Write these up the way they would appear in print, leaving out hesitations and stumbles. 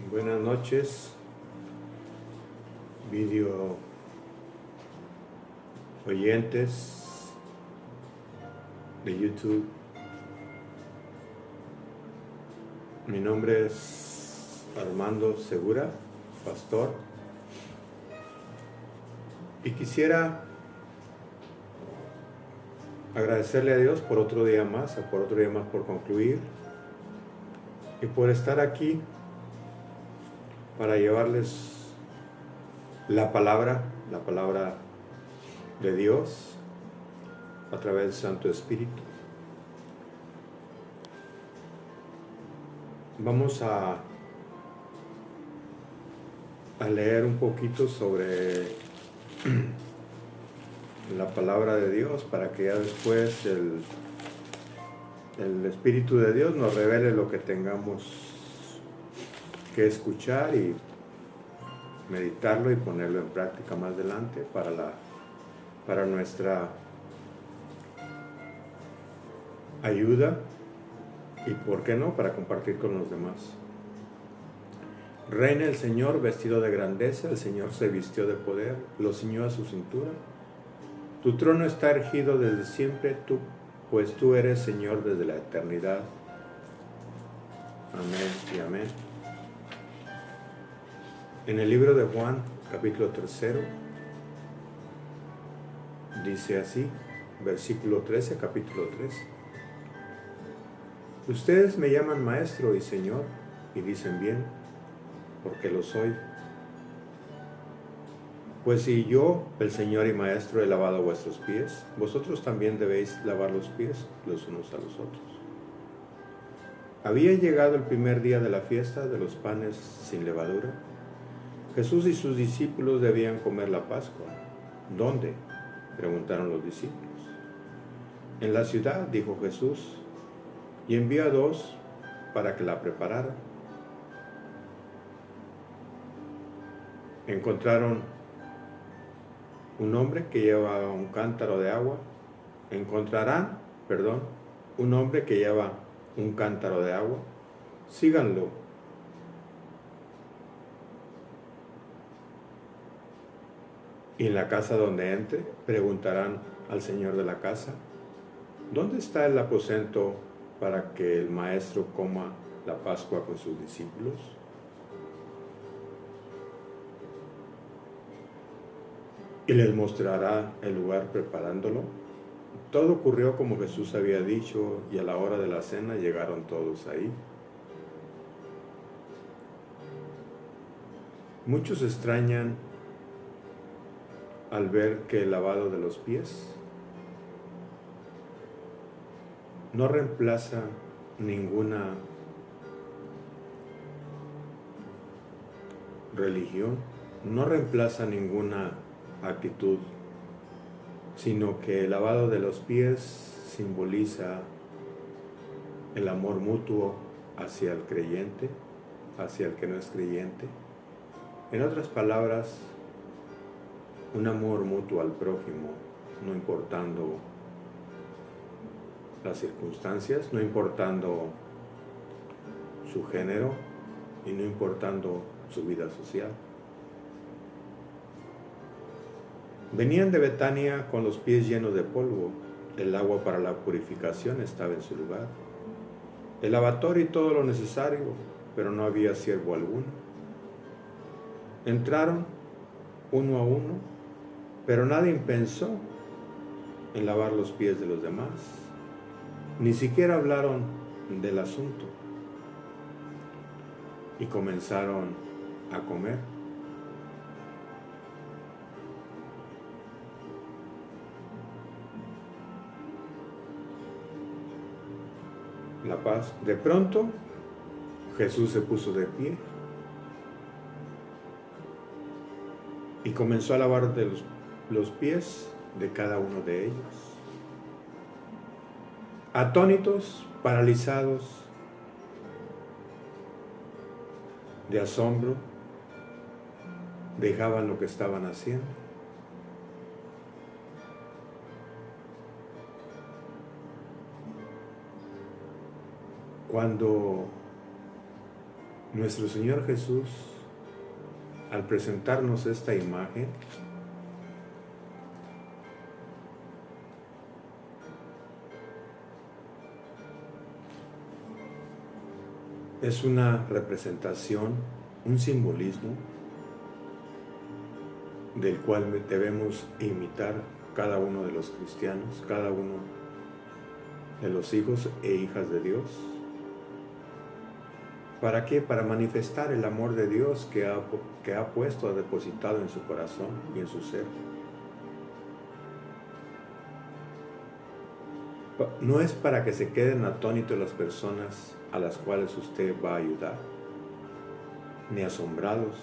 Buenas noches, video oyentes de YouTube. Mi nombre es Armando Segura, pastor, y quisiera agradecerle a Dios por otro día más, por concluir y por estar aquí para llevarles la palabra de Dios a través del Santo Espíritu. Vamos a leer un poquito sobre la palabra de Dios para que ya después el Espíritu de Dios nos revele lo que tengamos que escuchar y meditarlo y ponerlo en práctica más adelante para nuestra ayuda y, por qué no, para compartir con los demás. Reina el Señor vestido de grandeza, el Señor se vistió de poder, lo ciñó a su cintura. Tu trono está erguido desde siempre, pues tú eres Señor desde la eternidad. Amén y amén. En el libro de Juan, capítulo 3, dice así, versículo 13, capítulo 3. Ustedes me llaman maestro y señor, y dicen bien, porque lo soy. Pues si yo, el Señor y Maestro, he lavado vuestros pies, vosotros también debéis lavar los pies los unos a los otros. Había llegado el primer día de la fiesta de los panes sin levadura. Jesús y sus discípulos debían comer la Pascua. ¿Dónde?, preguntaron los discípulos. En la ciudad, dijo Jesús, y envió a 2 para que la prepararan. Encontraron un hombre que lleva un cántaro de agua. Un hombre que lleva un cántaro de agua. Síganlo. Y en la casa donde entre, preguntarán al señor de la casa, ¿dónde está el aposento para que el maestro coma la Pascua con sus discípulos? Y les mostrará el lugar preparándolo. Todo ocurrió como Jesús había dicho, y a la hora de la cena llegaron todos ahí. Muchos extrañan al ver que el lavado de los pies no reemplaza ninguna religión, no reemplaza ninguna actitud, sino que el lavado de los pies simboliza el amor mutuo hacia el creyente, hacia el que no es creyente. En otras palabras, un amor mutuo al prójimo, no importando las circunstancias, no importando su género y no importando su vida social. Venían de Betania con los pies llenos de polvo. El agua para la purificación estaba en su lugar, el lavatorio y todo lo necesario, pero no había siervo alguno. Entraron uno a uno, pero nadie pensó en lavar los pies de los demás. Ni siquiera hablaron del asunto. Y comenzaron a comer. La paz. De pronto, Jesús se puso de pie y comenzó a lavar los pies de cada uno de ellos. Atónitos, paralizados de asombro, dejaban lo que estaban haciendo. Cuando Nuestro Señor Jesús, al presentarnos esta imagen, es una representación, un simbolismo del cual debemos imitar cada uno de los cristianos, cada uno de los hijos e hijas de Dios. ¿Para qué? Para manifestar el amor de Dios que ha puesto, ha depositado en su corazón y en su ser. No es para que se queden atónitos las personas a las cuales usted va a ayudar, ni asombrados,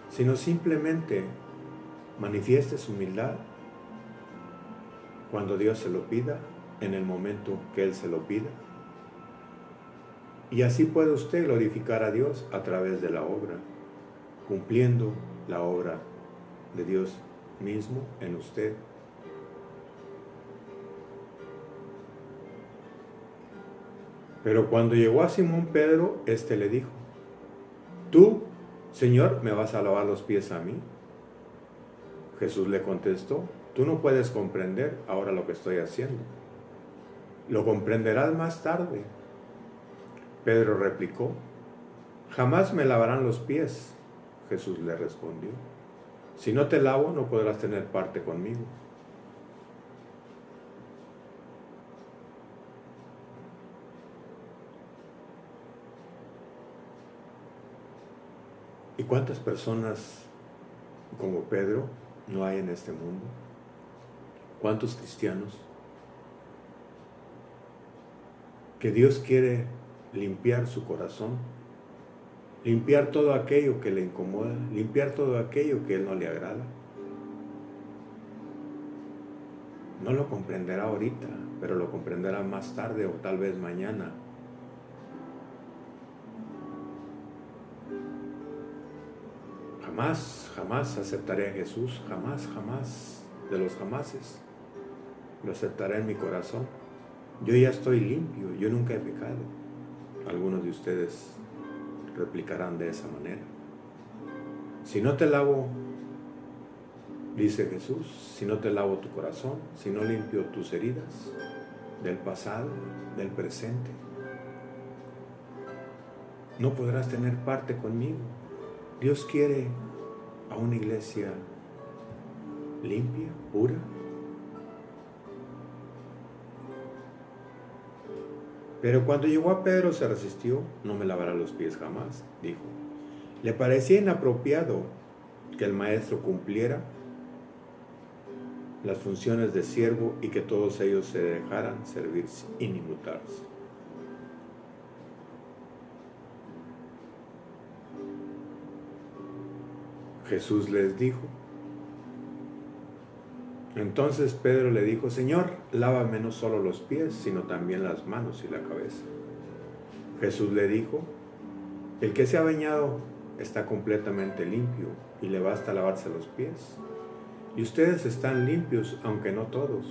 sino simplemente manifieste su humildad cuando Dios se lo pida, en el momento que Él se lo pida. Y así puede usted glorificar a Dios a través de la obra, cumpliendo la obra de Dios mismo en usted. Pero cuando llegó a Simón Pedro, éste le dijo: ¿Tú, Señor, me vas a lavar los pies a mí? Jesús le contestó: tú no puedes comprender ahora lo que estoy haciendo. Lo comprenderás más tarde. Pedro replicó: jamás me lavarán los pies. Jesús le respondió: si no te lavo, no podrás tener parte conmigo. ¿Y cuántas personas como Pedro no hay en este mundo? ¿Cuántos cristianos que Dios quiere limpiar su corazón, limpiar todo aquello que le incomoda, limpiar todo aquello que a Él no le agrada? No lo comprenderá ahorita, pero lo comprenderá más tarde o tal vez mañana. Jamás aceptaré a Jesús, jamás de los jamases lo aceptaré en mi corazón. Yo ya estoy limpio, yo nunca he pecado. Algunos de ustedes replicarán de esa manera. Si no te lavo, dice Jesús, si no te lavo tu corazón, si no limpio tus heridas del pasado, del presente, no podrás tener parte conmigo. Dios quiere a una iglesia limpia, pura. Pero cuando llegó a Pedro se resistió. No me lavará los pies jamás, dijo. Le parecía inapropiado que el maestro cumpliera las funciones de siervo y que todos ellos se dejaran servir sin inmutarse. Jesús les dijo. Entonces Pedro le dijo: Señor, lávame no solo los pies, sino también las manos y la cabeza. Jesús le dijo: el que se ha bañado está completamente limpio y le basta lavarse los pies. Y ustedes están limpios, aunque no todos.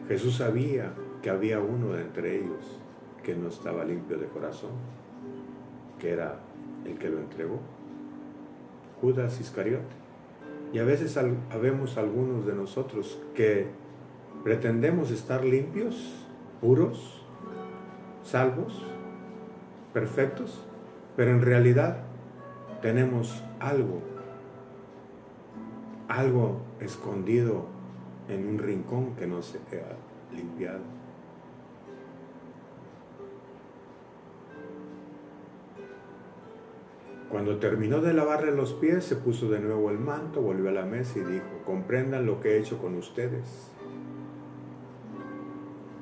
Jesús sabía que había uno de entre ellos que no estaba limpio de corazón, que era el que lo entregó, Judas Iscariote. Y a veces habemos algunos de nosotros que pretendemos estar limpios, puros, salvos, perfectos, pero en realidad tenemos algo escondido en un rincón que no se ha limpiado. Cuando terminó de lavarle los pies, se puso de nuevo el manto, volvió a la mesa y dijo: comprendan lo que he hecho con ustedes.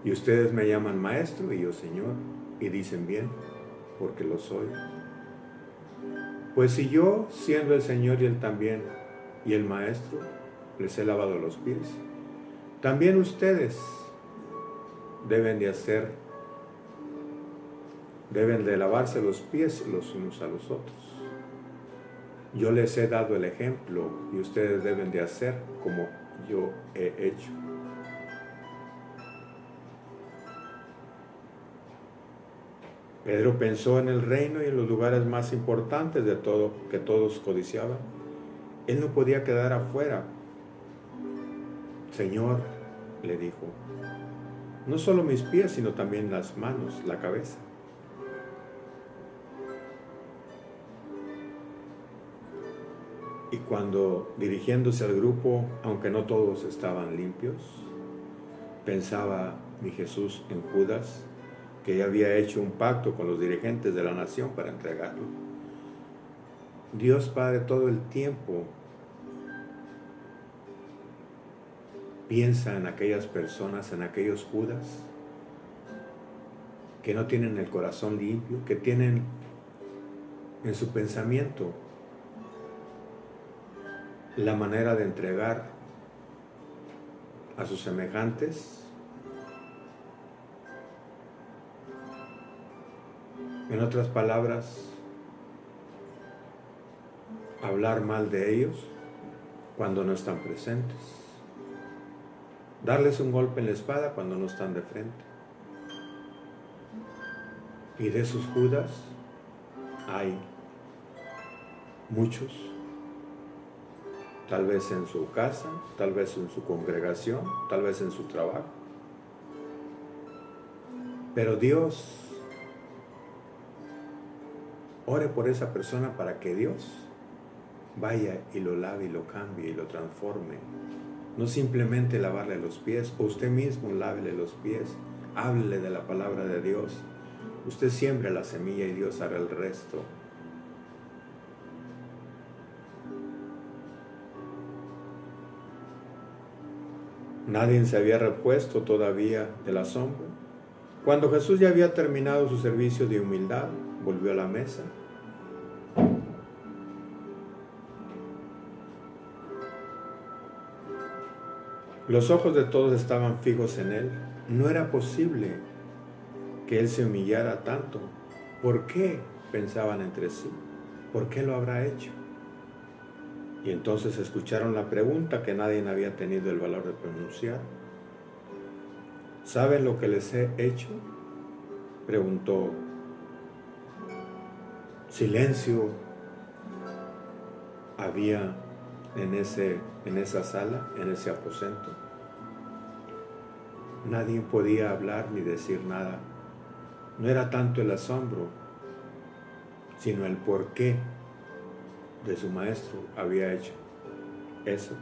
Y ustedes me llaman maestro y yo Señor, y dicen bien, porque lo soy. Pues si yo, siendo el Señor y Él también, y el maestro, les he lavado los pies, también ustedes deben de lavarse los pies los unos a los otros. Yo les he dado el ejemplo y ustedes deben de hacer como yo he hecho. Pedro pensó en el reino y en los lugares más importantes de todo que todos codiciaban. Él no podía quedar afuera. Señor, le dijo, no solo mis pies, sino también las manos, la cabeza. Y cuando, dirigiéndose al grupo, aunque no todos estaban limpios, pensaba mi Jesús en Judas, que ya había hecho un pacto con los dirigentes de la nación para entregarlo. Dios Padre todo el tiempo piensa en aquellas personas, en aquellos Judas, que no tienen el corazón limpio, que tienen en su pensamiento la manera de entregar a sus semejantes. En otras palabras, hablar mal de ellos cuando no están presentes. Darles un golpe en la espalda cuando no están de frente. Y de esos Judas hay muchos, tal vez en su casa, tal vez en su congregación, tal vez en su trabajo. Pero Dios, ore por esa persona para que Dios vaya y lo lave y lo cambie y lo transforme. No simplemente lavarle los pies, o usted mismo lávele los pies, háblele de la palabra de Dios. Usted siembra la semilla y Dios hará el resto. Nadie se había repuesto todavía del asombro. Cuando Jesús ya había terminado su servicio de humildad, volvió a la mesa. Los ojos de todos estaban fijos en él. No era posible que él se humillara tanto. ¿Por qué? Pensaban entre sí. ¿Por qué lo habrá hecho? Y entonces escucharon la pregunta que nadie había tenido el valor de pronunciar. ¿Saben lo que les he hecho? Preguntó. Silencio había en esa sala, en ese aposento. Nadie podía hablar ni decir nada. No era tanto el asombro, sino el porqué de su maestro había hecho eso.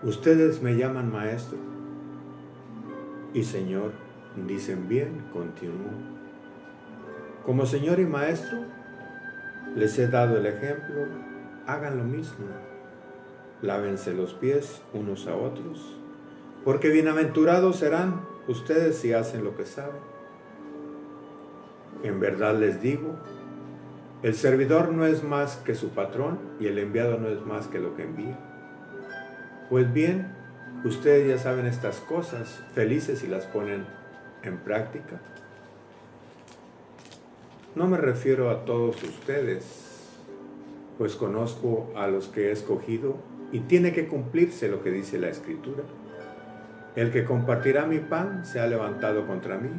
Ustedes me llaman maestro y Señor, dicen bien, continuó. Como Señor y maestro, les he dado el ejemplo, hagan lo mismo. Lávense los pies unos a otros, porque bienaventurados serán ustedes si hacen lo que saben. En verdad les digo, el servidor no es más que su patrón y el enviado no es más que lo que envía. Pues bien, ustedes ya saben estas cosas, felices si las ponen en práctica. No me refiero a todos ustedes, pues conozco a los que he escogido y tiene que cumplirse lo que dice la Escritura. El que compartirá mi pan se ha levantado contra mí.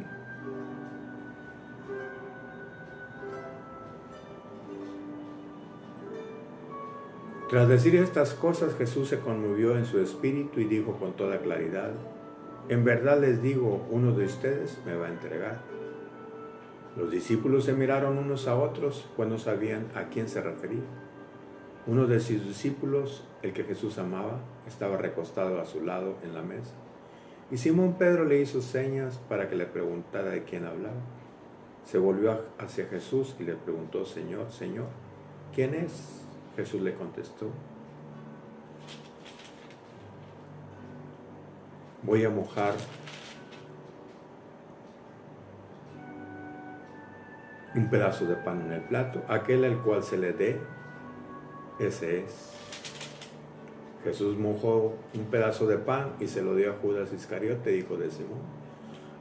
Tras decir estas cosas, Jesús se conmovió en su espíritu y dijo con toda claridad, en verdad les digo, uno de ustedes me va a entregar. Los discípulos se miraron unos a otros, pues no sabían a quién se refería. Uno de sus discípulos, el que Jesús amaba, estaba recostado a su lado en la mesa. Y Simón Pedro le hizo señas para que le preguntara de quién hablaba. Se volvió hacia Jesús y le preguntó, Señor, Señor, ¿quién es? Jesús le contestó, voy a mojar un pedazo de pan en el plato, aquel al cual se le dé, ese es. Jesús mojó un pedazo de pan y se lo dio a Judas Iscariote, hijo de Simón.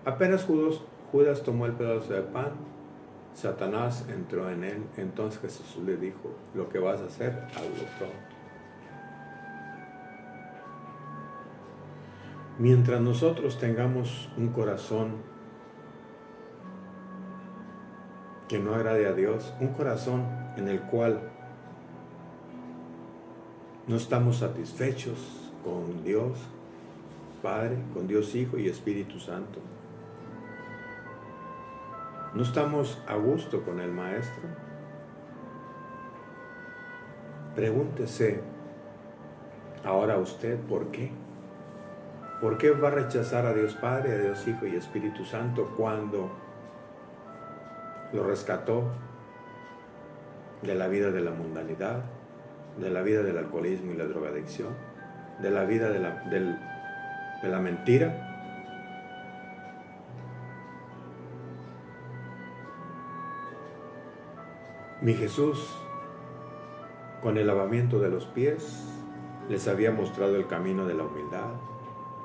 Apenas Judas tomó el pedazo de pan, Satanás entró en él. Entonces Jesús le dijo, lo que vas a hacer, hazlo pronto. Mientras nosotros tengamos un corazón que no agrade a Dios, un corazón en el cual no estamos satisfechos con Dios Padre, con Dios Hijo y Espíritu Santo, no estamos a gusto con el Maestro, pregúntese ahora usted ¿por qué? ¿Por qué va a rechazar a Dios Padre, a Dios Hijo y Espíritu Santo cuando lo rescató de la vida de la mundanidad, de la vida del alcoholismo y la drogadicción, de la vida de la mentira? Mi Jesús, con el lavamiento de los pies, les había mostrado el camino de la humildad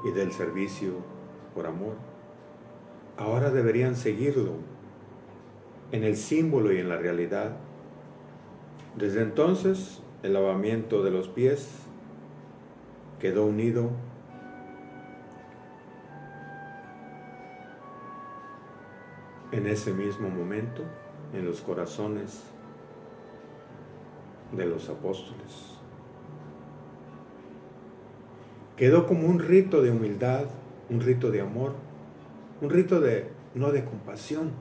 y del servicio por amor. Ahora deberían seguirlo en el símbolo y en la realidad. Desde entonces, el lavamiento de los pies quedó unido en ese mismo momento en los corazones de los apóstoles. Quedó como un rito de humildad, un rito de amor, un rito no de compasión,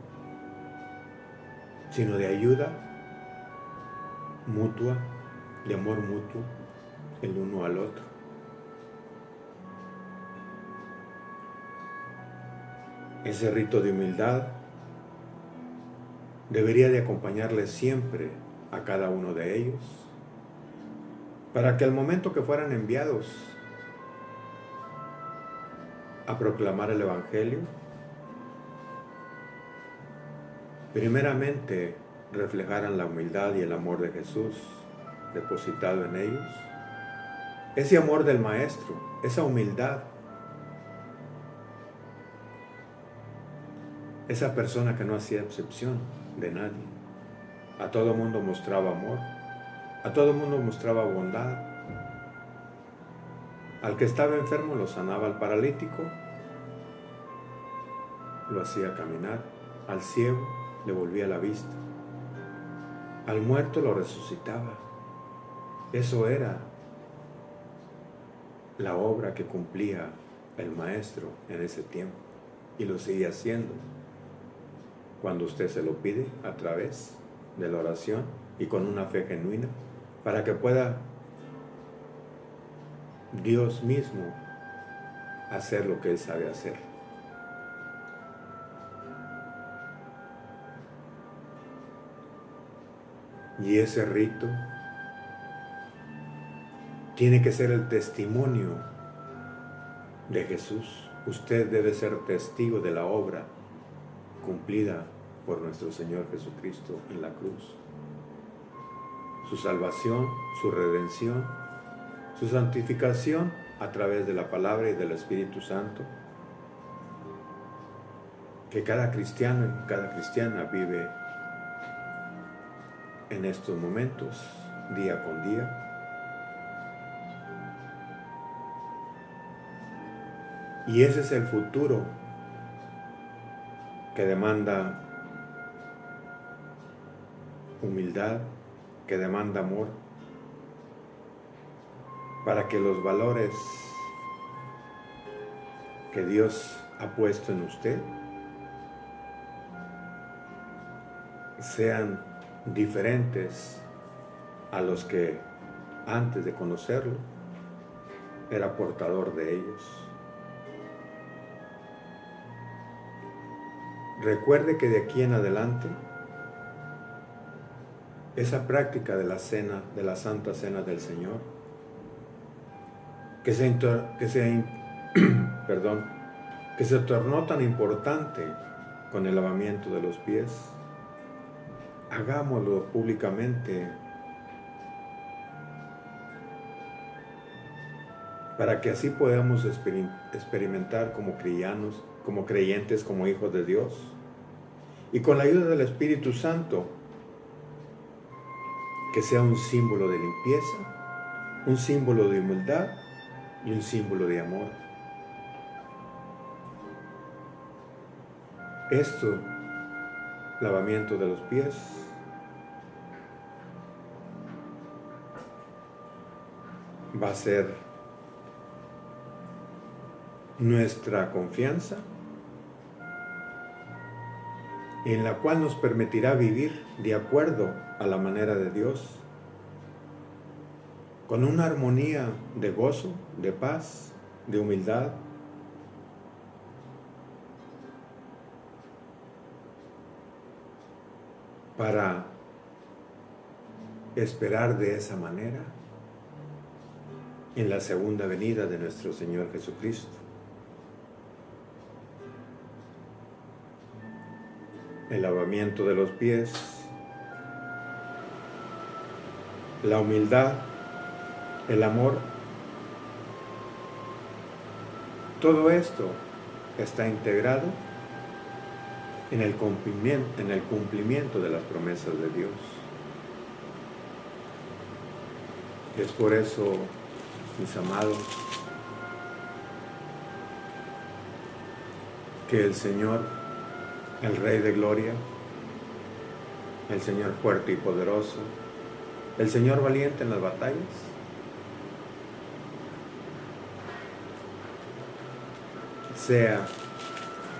sino de ayuda mutua, de amor mutuo, el uno al otro. Ese rito de humildad debería de acompañarles siempre a cada uno de ellos, para que al momento que fueran enviados a proclamar el Evangelio, primeramente reflejaran la humildad y el amor de Jesús depositado en ellos, ese amor del Maestro, esa humildad, esa persona que no hacía excepción de nadie, a todo mundo mostraba amor, a todo mundo mostraba bondad. Al que estaba enfermo lo sanaba, al paralítico lo hacía caminar, al ciego le volvía la vista, al muerto lo resucitaba. Eso era la obra que cumplía el Maestro en ese tiempo, y lo sigue haciendo cuando usted se lo pide a través de la oración y con una fe genuina, para que pueda Dios mismo hacer lo que Él sabe hacer. Y ese rito tiene que ser el testimonio de Jesús. Usted debe ser testigo de la obra cumplida por nuestro Señor Jesucristo en la cruz. Su salvación, su redención, su santificación a través de la palabra y del Espíritu Santo, que cada cristiano y cada cristiana vive en estos momentos, día con día. Y ese es el futuro que demanda humildad, que demanda amor, para que los valores que Dios ha puesto en usted sean diferentes a los que antes de conocerlo era portador de ellos. Recuerde que de aquí en adelante esa práctica de la cena, de la Santa Cena del Señor, que se tornó tan importante con el lavamiento de los pies, hagámoslo públicamente para que así podamos experimentar como cristianos, como creyentes, como hijos de Dios, y con la ayuda del Espíritu Santo, que sea un símbolo de limpieza, un símbolo de humildad y un símbolo de amor. Esto, lavamiento de los pies, va a ser nuestra confianza, en la cual nos permitirá vivir de acuerdo a la manera de Dios, con una armonía de gozo, de paz, de humildad, para esperar de esa manera en la segunda venida de nuestro Señor Jesucristo. El lavamiento de los pies, la humildad, el amor, todo esto está integrado en el cumplimiento de las promesas de Dios. Es por eso, mis amados, que el Señor, el Rey de Gloria, el Señor fuerte y poderoso, el Señor valiente en las batallas, sea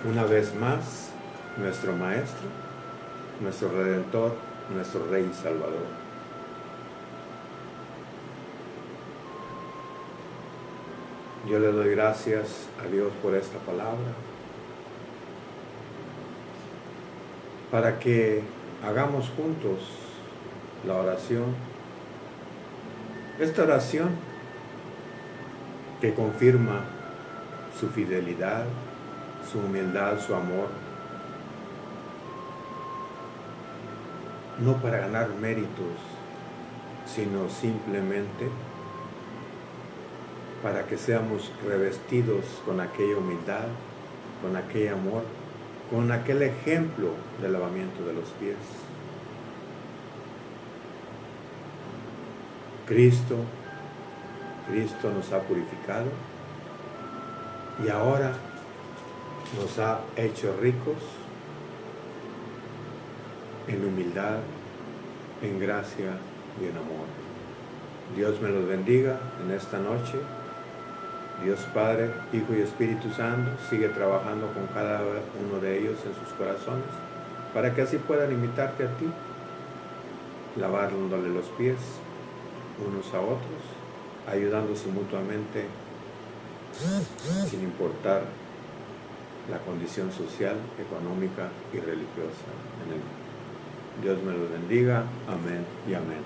una vez más nuestro Maestro, nuestro Redentor, nuestro Rey y Salvador. Yo le doy gracias a Dios por esta palabra, para que hagamos juntos la oración. Esta oración que confirma su fidelidad, su humildad, su amor, no para ganar méritos, sino simplemente para que seamos revestidos con aquella humildad, con aquel amor, con aquel ejemplo del lavamiento de los pies. Cristo nos ha purificado y ahora nos ha hecho ricos en humildad, en gracia y en amor. Dios me los bendiga en esta noche. Dios Padre, Hijo y Espíritu Santo sigue trabajando con cada uno de ellos en sus corazones, para que así puedan imitarte a ti, lavándole los pies unos a otros, ayudándose mutuamente sin importar la condición social, económica y religiosa en el mundo. Dios me los bendiga. Amén y amén.